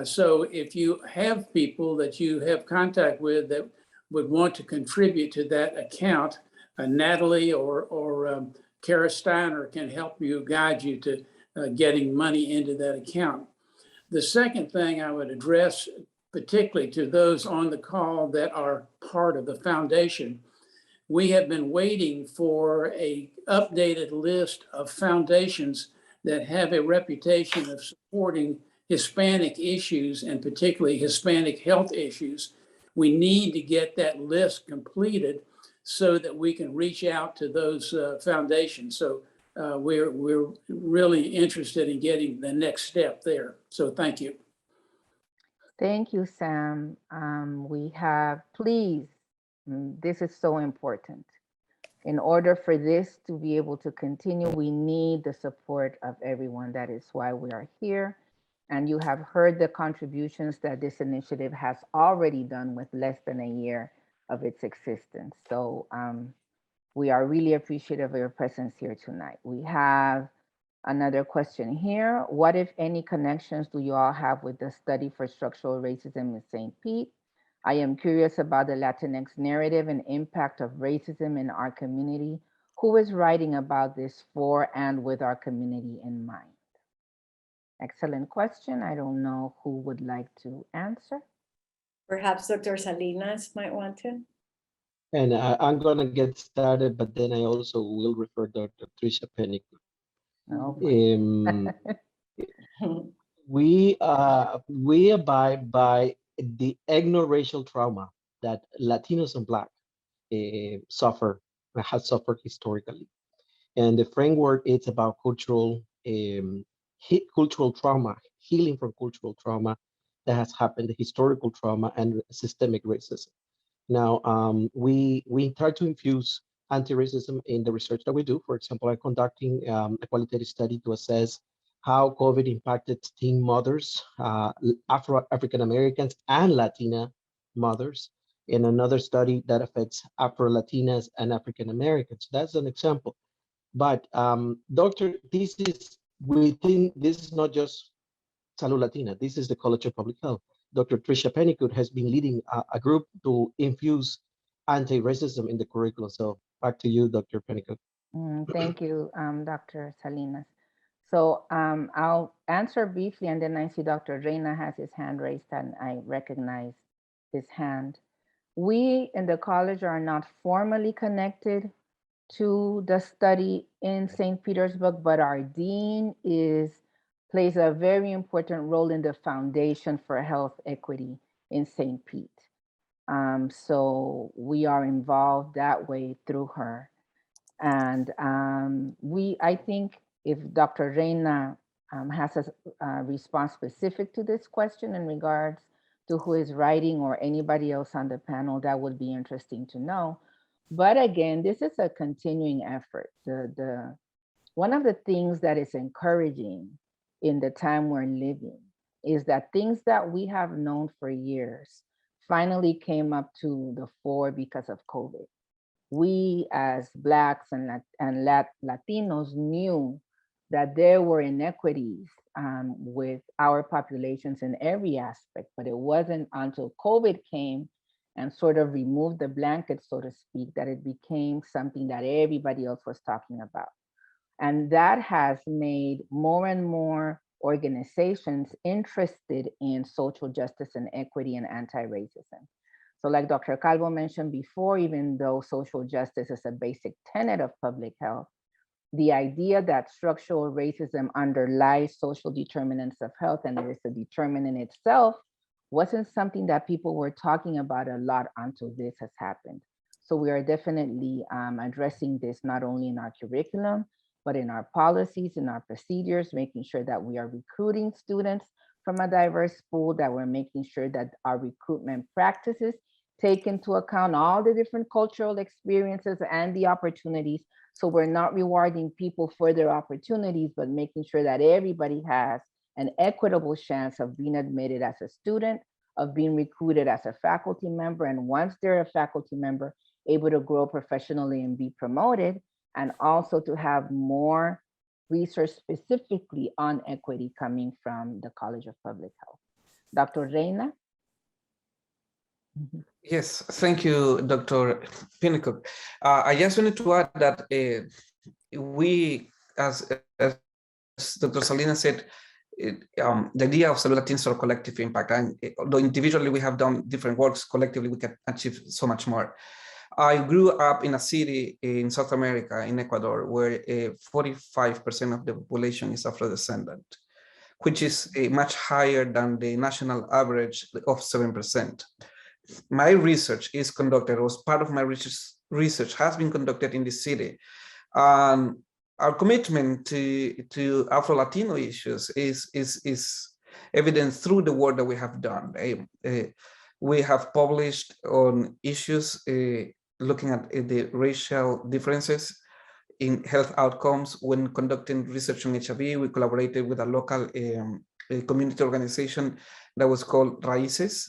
So if you have people that you have contact with that would want to contribute to that account, Natalie or Kara Steiner can help you, guide you to getting money into that account. The second thing I would address, particularly to those on the call that are part of the foundation, we have been waiting for an updated list of foundations that have a reputation of supporting Hispanic issues and particularly Hispanic health issues. We need to get that list completed so that we can reach out to those foundations. So we're really interested in getting the next step there. So thank you. Thank you, Sam. We have, please, this is so important. In order for this to be able to continue, we need the support of everyone. That is why we are here. And you have heard the contributions that this initiative has already done with less than a year of its existence. So we are really appreciative of your presence here tonight. We have another question here. What, if any, connections do you all have with the study for structural racism in St. Pete? I am curious about the Latinx narrative and impact of racism in our community. Who is writing about this for and with our community in mind? Excellent question. I don't know who would like to answer. Perhaps Dr. Salinas might want to. And I'm going to get started, but then I also will refer Dr. Tricia Pennick. Oh, boy. We abide by the ethno-racial trauma that Latinos and Black has suffered historically. And the framework is about cultural trauma, healing from cultural trauma that has happened, the historical trauma and systemic racism. Now, we try to infuse anti-racism in the research that we do. For example, I'm conducting a qualitative study to assess how COVID impacted teen mothers, African-Americans and Latina mothers, in another study that affects Afro-Latinas and African-Americans. That's an example. But Doctor, this is not just Salud Latina, this is the College of Public Health. Dr. Tricia Pennick has been leading a group to infuse anti-racism in the curriculum. So back to you, Dr. Pennick. Thank you, Dr. Salinas. So I'll answer briefly, and then I see Dr. Reyna has his hand raised, and I recognize his hand. We in the college are not formally connected to the study in St. Petersburg, but our dean plays a very important role in the Foundation for Health Equity in St. Pete. So we are involved that way through her. And I think if Dr. Reyna has a response specific to this question in regards to who is writing or anybody else on the panel, that would be interesting to know. But again, this is a continuing effort. One of the things that is encouraging in the time we're living is that things that we have known for years finally came up to the fore because of COVID. We as Blacks and Latinos knew that there were inequities with our populations in every aspect, but it wasn't until COVID came and sort of removed the blanket, so to speak, that it became something that everybody else was talking about. And that has made more and more organizations interested in social justice and equity and anti-racism. So like Dr. Calvo mentioned before, even though social justice is a basic tenet of public health, the idea that structural racism underlies social determinants of health and it is a determinant itself wasn't something that people were talking about a lot until this has happened. So we are definitely addressing this not only in our curriculum, but in our policies, in our procedures, making sure that we are recruiting students from a diverse pool, that we're making sure that our recruitment practices take into account all the different cultural experiences and the opportunities. So we're not rewarding people for their opportunities, but making sure that everybody has an equitable chance of being admitted as a student, of being recruited as a faculty member. And once they're a faculty member, able to grow professionally and be promoted, and also to have more research specifically on equity coming from the College of Public Health. Dr. Reyna? Yes, thank you, Dr. Pennick. I just wanted to add that we, as Dr. Salinas said, the idea of Salud Latina is a collective impact, and although individually we have done different works, collectively we can achieve so much more. I grew up in a city in South America, in Ecuador, where 45% of the population is Afro-descendant, which is much higher than the national average of 7%. My research is conducted, or part of my research has been conducted in this city. Our commitment to Afro-Latino issues is evident through the work that we have done. We have published on issues looking at the racial differences in health outcomes when conducting research on HIV. We collaborated with a local a community organization that was called Raíces,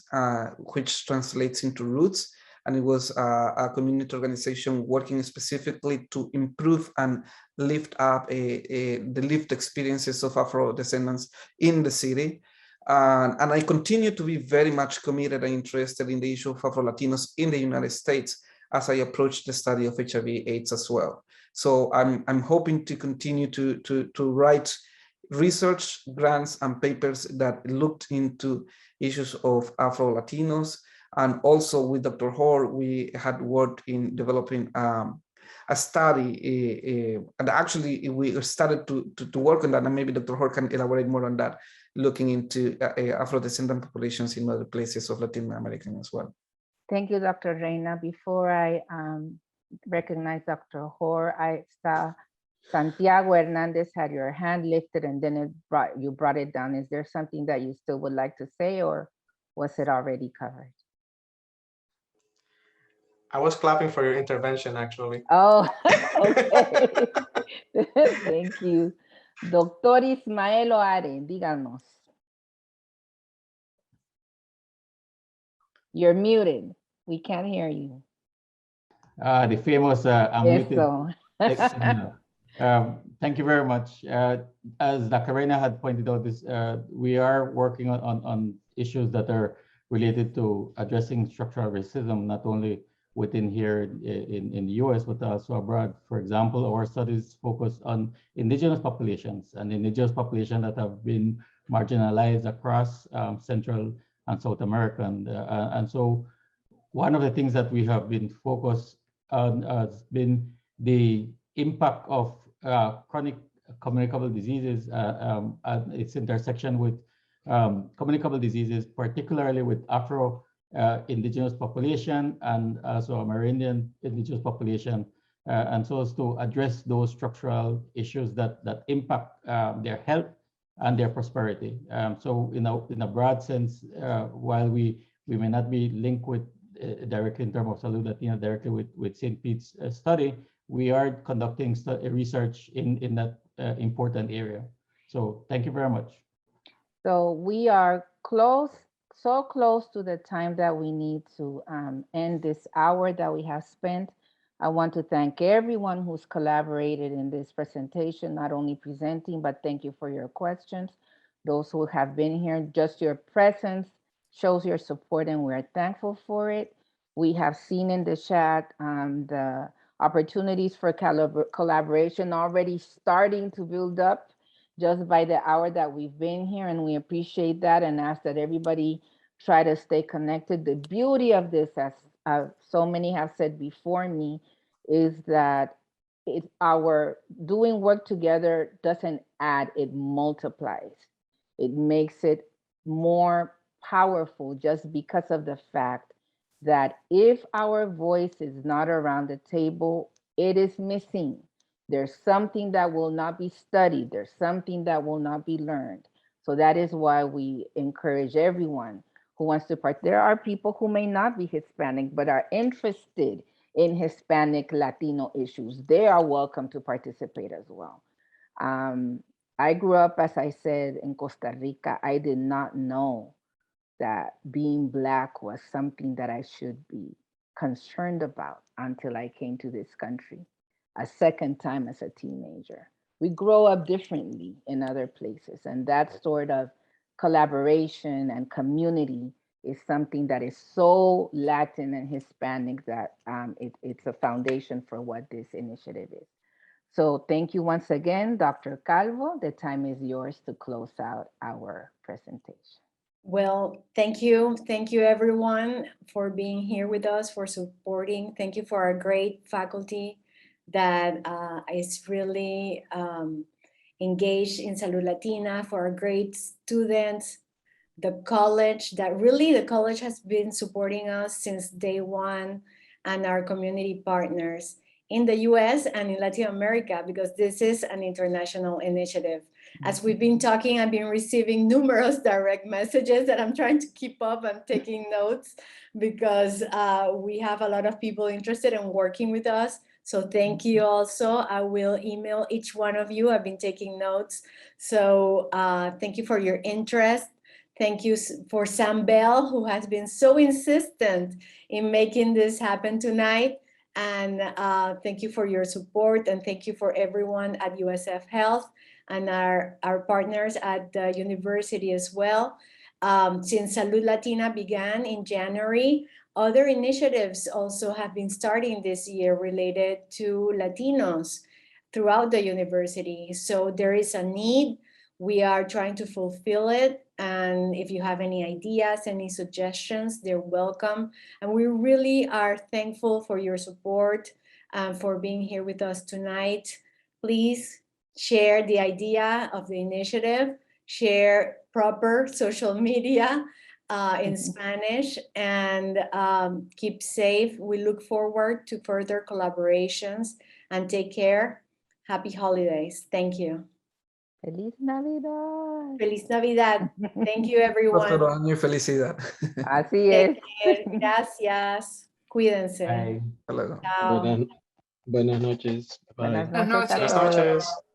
which translates into roots. And it was a community organization working specifically to improve and lift up the lived experiences of Afro descendants in the city. And I continue to be very much committed and interested in the issue of Afro-Latinos in the United States as I approach the study of HIV/AIDS as well. So I'm hoping to continue to write research grants and papers that looked into issues of Afro-Latinos. And also with Dr. Hoare, we had worked in developing a study, and actually we started to work on that, and maybe Dr. Hoare can elaborate more on that, looking into Afro-descendant populations in other places of Latin America as well. Thank you, Dr. Reina. Before I recognize Dr. Hoare, I saw Santiago Hernandez had your hand lifted and then you brought it down. Is there something that you still would like to say, or was it already covered? I was clapping for your intervention, actually. Oh, okay. Thank you. Doctor Ismael Oare, díganos. You're muted. We can't hear you. The famous unmuted. Eso. Thank you very much. As Dr. Reina had pointed out, we are working on issues that are related to addressing structural racism, not only within here in the US, but also abroad. For example, our studies focus on indigenous populations and indigenous populations that have been marginalized across Central and South America. And so one of the things that we have been focused on has been the impact of chronic communicable diseases and its intersection with communicable diseases, particularly with Afro indigenous population and also Amerindian indigenous population, and so as to address those structural issues that impact their health and their prosperity. So in a broad sense, while we may not be linked with directly in terms of Salud Latina directly with St. Pete's study, we are conducting research in that important area. So thank you very much. So we are so close to the time that we need to end this hour that we have spent. I want to thank everyone who's collaborated in this presentation, not only presenting, but thank you for your questions. Those who have been here, just your presence shows your support and we're thankful for it. We have seen in the chat the opportunities for collaboration already starting to build up just by the hour that we've been here, and we appreciate that and ask that everybody try to stay connected. The beauty of this, as so many have said before me, is that our doing work together doesn't add, it multiplies. It makes it more powerful just because of the fact that if our voice is not around the table, it is missing. There's something that will not be studied. There's something that will not be learned. So that is why we encourage everyone who wants to part. There are people who may not be Hispanic, but are interested in Hispanic Latino issues. They are welcome to participate as well. I grew up, as I said, in Costa Rica. I did not know that being Black was something that I should be concerned about until I came to this country a second time as a teenager. We grow up differently in other places, and that sort of collaboration and community is something that is so Latin and Hispanic that it's a foundation for what this initiative is. So thank you once again, Dr. Calvo. The time is yours to close out our presentation. Well, thank you. Thank you, everyone, for being here with us, for supporting. Thank you for our great faculty that is really engaged in Salud Latina, for our great students, the college, the college has been supporting us since day one, and our community partners. in the US and in Latin America, because this is an international initiative. As we've been talking, I've been receiving numerous direct messages that I'm trying to keep up. I'm taking notes because we have a lot of people interested in working with us. So thank you also. I will email each one of you. I've been taking notes. So thank you for your interest. Thank you for Sam Bell, who has been so insistent in making this happen tonight. And thank you for your support. And thank you for everyone at USF Health and our partners at the university as well. Since Salud Latina began in January, other initiatives also have been starting this year related to Latinos throughout the university. So there is a need. We are trying to fulfill it. And if you have any ideas, any suggestions, they're welcome. And we really are thankful for your support and for being here with us tonight. Please share the idea of the initiative, share proper social media in Spanish, and keep safe. We look forward to further collaborations, and take care. Happy holidays. Thank you. Feliz Navidad. Feliz Navidad. Thank you, everyone. Próspero año y felicidad. Así es. Take care. Gracias. Cuídense. Bye. Hasta luego. Chao. Buenas noches. Bye. Buenas Buenas noches a noches. todos. Buenas noches.